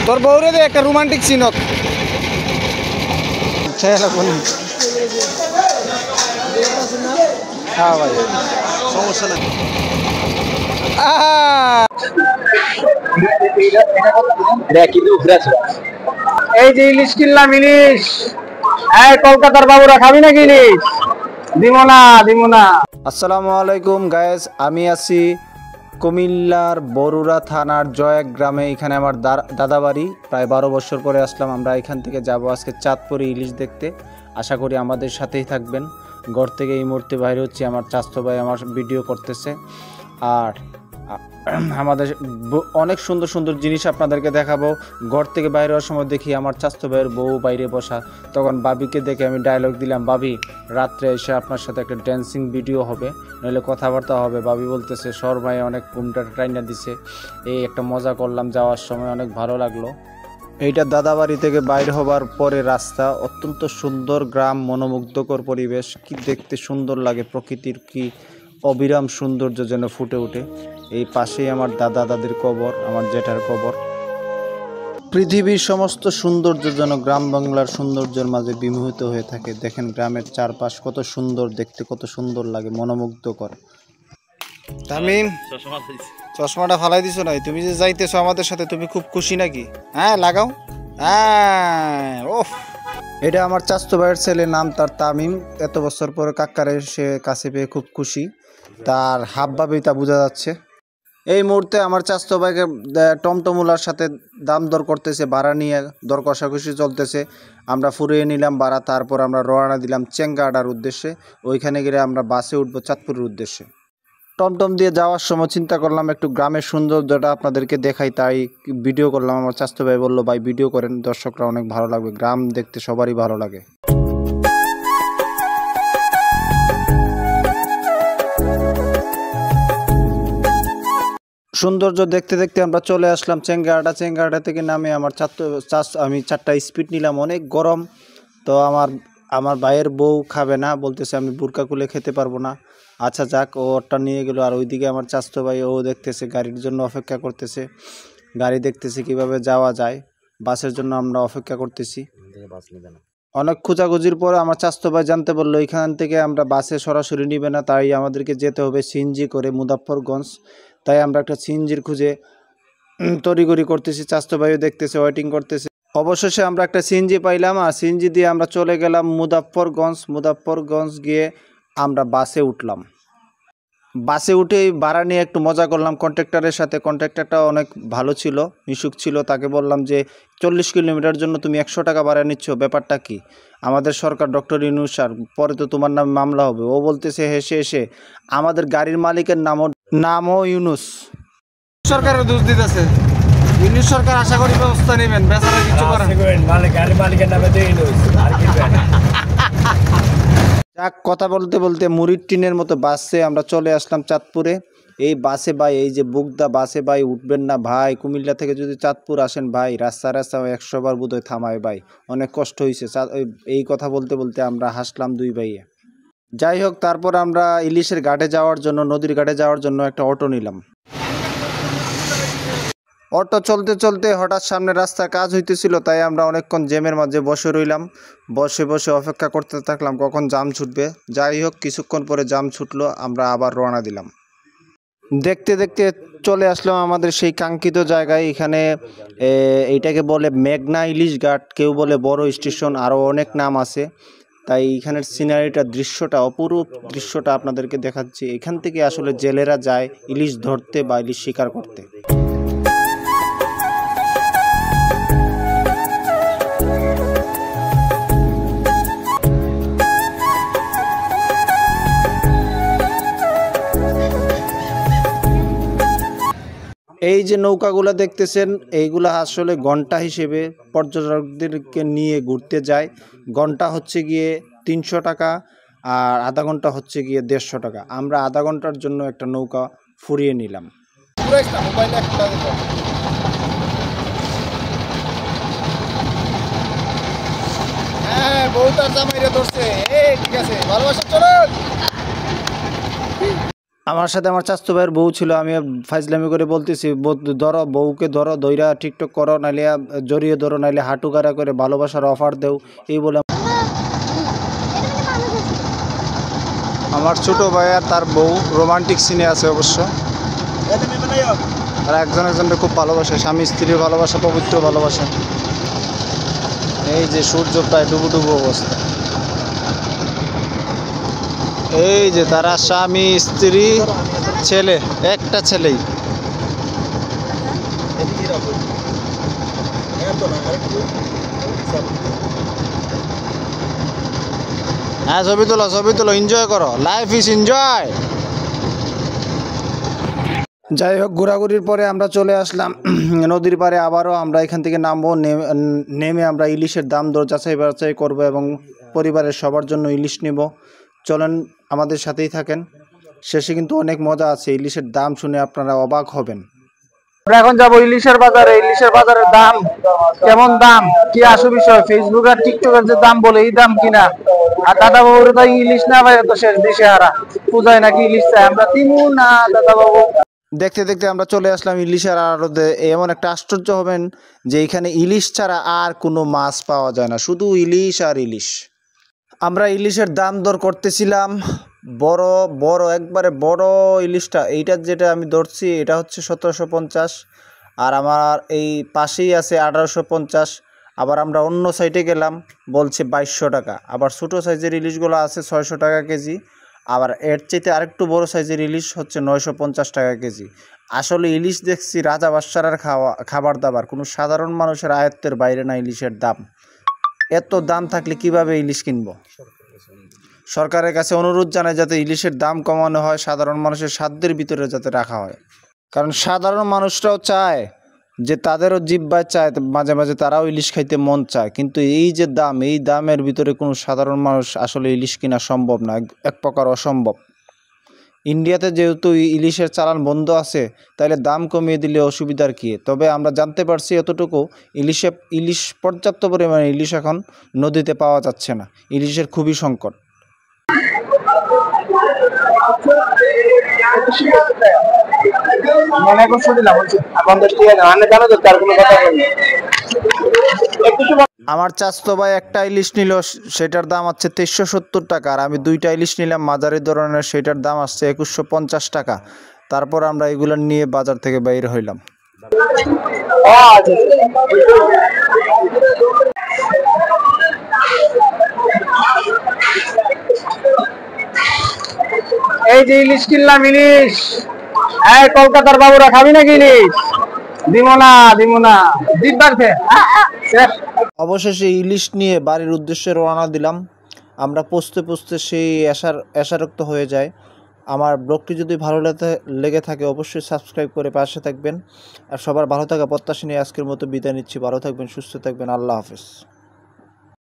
তোর বউরে দে একটা রোমান্টিক সিনত হ্যাঁ ভাই সমস্যা নেই। এই যে ইলিশ কিনলাম, ইলিশ। কলকাতার বাবুরা খাবি নাকি ইলিশ? দিব না। আসসালামু আলাইকুম গায়েস, আমি আছি কুমিল্লার বরুড়া থানার জয়েক গ্রামে। এখানে আমার দাদা বাড়ি। প্রায় 12 বছর পরে আসলাম। আমরা এখান থেকে যাব আজকে চাঁদপুরে ইলিশ দেখতে। আশা করি আমাদের সাথেই থাকবেন। ঘর থেকে এই মুহূর্তে বাইরে হচ্ছে, আমার চাচতো ভাই আমার ভিডিও করতেছে। আর আমাদের অনেক সুন্দর সুন্দর জিনিস আপনাদেরকে দেখাবো। ঘর থেকে বাইরে হওয়ার সময় দেখি আমার চাচতো ভাইয়ের বউ বাইরে বসা। তখন বাবিকে দেখে আমি ডায়লগ দিলাম, বাবি রাত্রে এসে আপনার সাথে একটা ড্যান্সিং ভিডিও হবে, নইলে কথাবার্তা হবে। বাবি বলতেছে সর ভাই অনেক ঘুমটা টাইনা দিছে। এই একটা মজা করলাম, যাওয়ার সময় অনেক ভালো লাগলো। এইটা দাদাবাড়ি থেকে বাইরে হবার পরে রাস্তা। অত্যন্ত সুন্দর গ্রাম, মনোমুগ্ধকর পরিবেশ। কি দেখতে সুন্দর লাগে, প্রকৃতির কি অবিরাম সৌন্দর্য যেন ফুটে ওঠে। এই পাশেই আমার দাদা দাদির কবর, আমার জেঠার কবর। পৃথিবীর সমস্ত সৌন্দর্য যেন গ্রাম বাংলার সৌন্দর্যের মাঝে বিমোহিত হয়ে থাকে। দেখেন গ্রামের চারপাশ কত সুন্দর দেখতে, কত সুন্দর লাগে, মনোমুগ্ধকর। তামিম চশমাটা ফালাই দিছো নাই? তুমি যে যাইতেছো আমাদের সাথে, তুমি খুব খুশি নাকি? হ্যাঁ লাগাও। হ্যাঁ ওফ, এটা আমার চাচতো ভাইয়ের ছেলে, নাম তার তামিম। এত বছর পরে কাকারে সে কাছে পেয়ে খুব খুশি, তার হাবভাবেই তা বোঝা যাচ্ছে। এই মুহূর্তে আমার চাচতো ভাইকে টমটমুলার সাথে দাম দর করতেছে, ভাড়া নিয়ে দর কষাকষি চলতেছে। আমরা ফুরিয়ে নিলাম ভাড়া, তারপর আমরা রওনা দিলাম চেঙ্গাডার উদ্দেশ্যে। ওইখানে গেলে আমরা বাসে উঠবো চাঁদপুরের উদ্দেশ্যে। টমটম দিয়ে যাওয়ার সময় চিন্তা করলাম একটু গ্রামের সৌন্দর্যটা আপনাদেরকে দেখাই, তাই ভিডিও করলাম। আমার চাচতো ভাই বললো ভাই ভিডিও করেন, দর্শকরা অনেক ভালো লাগবে, গ্রাম দেখতে সবারই ভালো লাগে। সৌন্দর্য দেখতে দেখতে আমরা চলে আসলাম চেঙ্গাড়া। চেঙ্গাড়া থেকে নামে আমার আমি 4টা স্পিড নিলাম। অনেক গরম, তো আমার ভাইয়ের বউ খাবে না, বলতেছে আমি বুরকা খুলে খেতে পারবো না। আচ্ছা যাক, ওটা নিয়ে গেল। আর ওইদিকে আমার চাচতো ভাই ও দেখতেছে, গাড়ির জন্য অপেক্ষা করতেছে, গাড়ি দেখতেছে কিভাবে যাওয়া যায়। বাসের জন্য আমরা অপেক্ষা করতেছি। অনেক খোঁজাখুঁজির পরে আমার চাচতো ভাই জানতে বললো এখান থেকে আমরা বাসে সরাসরি নিবে না, তাই আমাদেরকে যেতে হবে সিএনজি করে মুজাফফরগঞ্জ। তাই আমরা একটা সিএনজির খুঁজে তড়িঘড়ি করতেছি। চাচতো ভাইও দেখতেছে, ওয়েটিং করতেছে। অবশেষে আমরা একটা সিএনজি পাইলাম, আর সিএনজি দিয়ে আমরা চলে গেলাম মুজাফফরগঞ্জ। মুজাফফরগঞ্জ গিয়ে আমরা বাসে উঠলাম। বাসে উঠে ভাড়া নিয়ে একটু মজা করলাম কন্ট্রাক্টরের সাথে। কন্ট্রাক্টরটা অনেক ভালো ছিল, মিশুক ছিল। তাকে বললাম যে 40 কিলোমিটার জন্য তুমি 100 টাকা ভাড়া নিচ্ছ, ব্যাপারটা কি? আমাদের সরকার ডক্টর ইউনূস স্যার, পরে তো তোমার নামে মামলা হবে। ও বলতেছে হেসে হেসে আমাদের গাড়ির মালিকের নামও ইউনূস। সরকারের দোষ দিতেছে ইউনূস সরকার। আশা করি ব্যবস্থা নেবেন, বেচারা কিছু করেন। গাড়ির মালিকের নামে তো ইউনূস। যাক, কথা বলতে বলতে মুড়ির টিনের মতো বাসে আমরা চলে আসলাম চাঁদপুরে। এই বাসে ভাই, এই যে বুকদা বাসে ভাই উঠবেন না ভাই। কুমিল্লা থেকে যদি চাঁদপুর আসেন ভাই, রাস্তা 100 বার বোধহয় থামায় ভাই, অনেক কষ্ট হয়েছে। এই কথা বলতে বলতে আমরা হাসলাম দুই ভাইয়ে। যাই হোক, তারপর আমরা ইলিশের ঘাটে যাওয়ার জন্য, নদীর ঘাটে যাওয়ার জন্য একটা অটো নিলাম। অটো চলতে চলতে হঠাৎ সামনে রাস্তার কাজ হইতেছিল, তাই আমরা অনেকক্ষণ জ্যামের মাঝে বসে রইলাম। বসে বসে অপেক্ষা করতে থাকলাম কখন জাম ছুটবে। যাই হোক, কিছুক্ষণ পরে জাম ছুটলো, আমরা আবার রওনা দিলাম। দেখতে দেখতে চলে আসলাম আমাদের সেই কাঙ্ক্ষিত জায়গায়। এখানে এইটাকে বলে মেঘনা ইলিশ ঘাট, কেউ বলে বড় স্টেশন, আরও অনেক নাম আছে। তাই এখানের সিনারিটা, দৃশ্যটা, অপরূপ দৃশ্যটা আপনাদেরকে দেখাচ্ছি। এখান থেকে আসলে জেলেরা যায় ইলিশ ধরতে বা ইলিশ শিকার করতে। এই যে নৌকাগুলো দেখতেছেন, এইগুলা আসলে ঘন্টা হিসেবে পর্যটকদেরকে নিয়ে ঘুরতে যায়। ঘন্টা হচ্ছে গিয়ে 300 টাকা, আর আধা ঘন্টা হচ্ছে গিয়ে 150 টাকা। আমরা আধা ঘন্টার জন্য একটা নৌকা ফুরিয়ে নিলাম। হ্যাঁ, বহুত জামাইরা ধরছে। ঠিক আছে, ভালোবাসা চলো। আমার সাথে আমার চাচতো ভাইয়ের বউ ছিল, আমি ফাইজলামি করে বলতেছি ধরো বউকে, ধরো দইরা টিকটক করো, নাইলে জড়িয়ে ধরো, নাইলে হাঁটু গাড়া করে ভালোবাসার অফার দেও, এই বলে আমার ছোট ভাই আর তার বউ রোমান্টিক সিনে আছে অবশ্য। আর একজন একজনকে খুব ভালোবাসে, স্বামী স্ত্রীর ভালোবাসা, পবিত্র ভালোবাসা। এই যে সূর্য প্রায় ডুবু ডুবু অবস্থা, এই যে তারা স্বামী স্ত্রী ছেলে, একটা ছেলেই। হ্যাঁ ছবি তোলো, এনজয় করো, লাইফ ইজ এনজয়। যাই হোক, ঘোরাঘুরির পরে আমরা চলে আসলাম নদীর পাড়ে। আবারও আমরা এখান থেকে নামবো, নেমে আমরা ইলিশের দাম দর যাচাই বাছাই করবো এবং পরিবারের সবার জন্য ইলিশ নিব। চলেন, আমাদের সাথেই থাকেন, শেষে কিন্তু অনেক মজা আছে। ইলিশের দাম শুনে আপনারা অবাক হবেন। আমরা এখন যাবো ইলিশের বাজারে। ইলিশের বাজারের দাম কেমন, দাম কি আসল বিষয়, ফেসবুক আর টিকটকের যে দাম বলে এই দাম কিনা। আর দাদা বাবুর তো ইলিশ না ভাই, তো শেষ দিশে হারা, পূজায় নাকি ইলিশ চাই, আমরা তিনু না দাদা বাবু। দেখতে দেখতে আমরা চলে আসলাম ইলিশের আড়তে। এমন একটা আশ্চর্য হবেন যে এখানে ইলিশ ছাড়া আর কোনো মাছ পাওয়া যায় না, শুধু ইলিশ আর ইলিশ। আমরা ইলিশের দাম দর করতেছিলাম, বড় বড় একবারে বড় ইলিশটা, এইটার যেটা আমি ধরছি এটা হচ্ছে 1750, আর আমার এই পাশেই আছে 1850। আবার আমরা অন্য সাইডে গেলাম, বলছে 2200 টাকা। আবার ছোটো সাইজের ইলিশগুলো আছে 600 টাকা কেজি। আবার এর চাইতে আরেকটু বড় সাইজের ইলিশ হচ্ছে 950 টাকা কেজি। আসলে ইলিশ দেখছি রাজা বাদশার খাবার দাবার, কোনো সাধারণ মানুষের আয়ত্তের বাইরে না ইলিশের দাম। এত দাম থাকলে কিভাবে ইলিশ কিনবো? সরকারের কাছে অনুরোধ জানায় যাতে ইলিশের দাম কমানো হয়, সাধারণ মানুষের সাধ্যের ভিতরে যাতে রাখা হয়। কারণ সাধারণ মানুষরাও চায় যে তাদেরও জিহ্বায় চায়, মাঝে মাঝে তারাও ইলিশ খাইতে মন চায়, কিন্তু এই যে দাম, এই দামের ভিতরে কোনো সাধারণ মানুষ আসলে ইলিশ কিনা সম্ভব না, এক প্রকার অসম্ভব। ইন্ডিয়াতে যেহেতু ইলিশের চালান বন্ধ আছে, তাইলে দাম কমিয়ে দিলে অসুবিধার কী? তবে আমরা জানতে পারছি এতটুকু, ইলিশ পর্যাপ্ত পরিমাণে ইলিশ এখন নদীতে পাওয়া যাচ্ছে না, ইলিশের খুবই সংকট। আমার চাচতো ভাই একটা ইলিশ নিল, সেটার দাম হচ্ছে 2370 টাকা, আর আমি দুইটা ইলিশ নিলাম মাঝারি ধরনের, সেটার দাম আসছে 2150 টাকা। তারপর আমরা এগুলো নিয়ে বাজার থেকে বাইরে হইলাম। এই যে ইলিশ কিনলাম, ইলিশ। এই কলকাতার বাবুরা খাবি নাকি ইলিশ? দিব না অবশেষে ইলিশ নিয়ে বাড়ির উদ্দেশ্যে রওনা দিলাম। আমরা পৌঁছতে পৌঁছতে সেই এশারক্ত হয়ে যায়। আমার ব্লগটি যদি ভালো লেগে থাকে অবশ্যই সাবস্ক্রাইব করে পাশে থাকবেন। আর সবার ভালো থাকা প্রত্যাশা নিয়ে আজকের মতো বিদায় নিচ্ছি। ভালো থাকবেন, সুস্থ থাকবেন, আল্লাহ হাফেজ।